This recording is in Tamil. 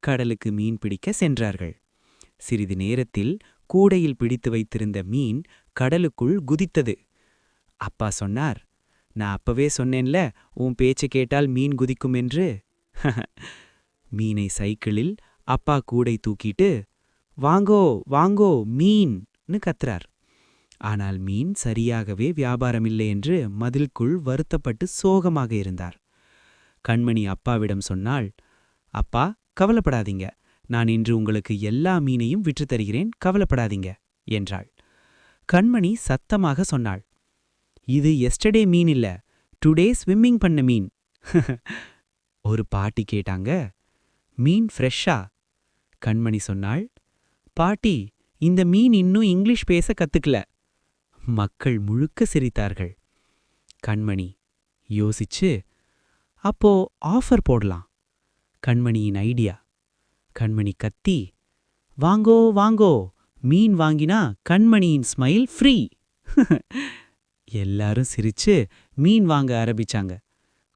கடலுக்கு மீன் பிடிக்க சென்றார்கள். சிறிது நேரத்தில் கூடையில் பிடித்து வைத்திருந்த மீன் கடலுக்குள் குதித்தது. அப்பா சொன்னார், நான் அப்பவே சொன்னேன்ல, உன் பேச்சு கேட்டால் மீன் குதிக்கும் என்று. மீனை சைக்கிளில் அப்பா கூடை தூக்கிட்டு, வாங்கோ வாங்கோ மீன்னு கத்துறார். ஆனால் மீன் சரியாகவே வியாபாரமில்லை என்று மதிலுக்குள் வருத்தப்பட்டு சோகமாக இருந்தார். கண்மணி அப்பாவிடம் சொன்னாள், அப்பா, கவலைப்படாதீங்க, நான் இன்று உங்களுக்கு எல்லா மீனையும் விற்று தருகிறேன், கவலைப்படாதீங்க என்றாள். கண்மணி சத்தமாக சொன்னாள், இது எஸ்டர்டே மீன் இல்ல, டுடே ஸ்விம்மிங் பண்ண மீன். ஒரு பாட்டி கேட்டாங்க, மீன் ஃப்ரெஷ்ஷா? கண்மணி சொன்னாள், பாட்டி, இந்த மீன் இன்னும் இங்கிலீஷ் பேச கத்துக்கல. மக்கள் முழுக்க சிரித்தார்கள். கண்மணி யோசிச்சு, அப்போ ஆஃபர் போடலாம். கண்மணியின் ஐடியா. கண்மணி கத்தி, வாங்கோ வாங்கோ, மீன் வாங்கினா கண்மணியின் ஸ்மைல் ஃப்ரீ. எல்லாரும் சிரிச்சு மீன் வாங்க ஆரம்பிச்சாங்க.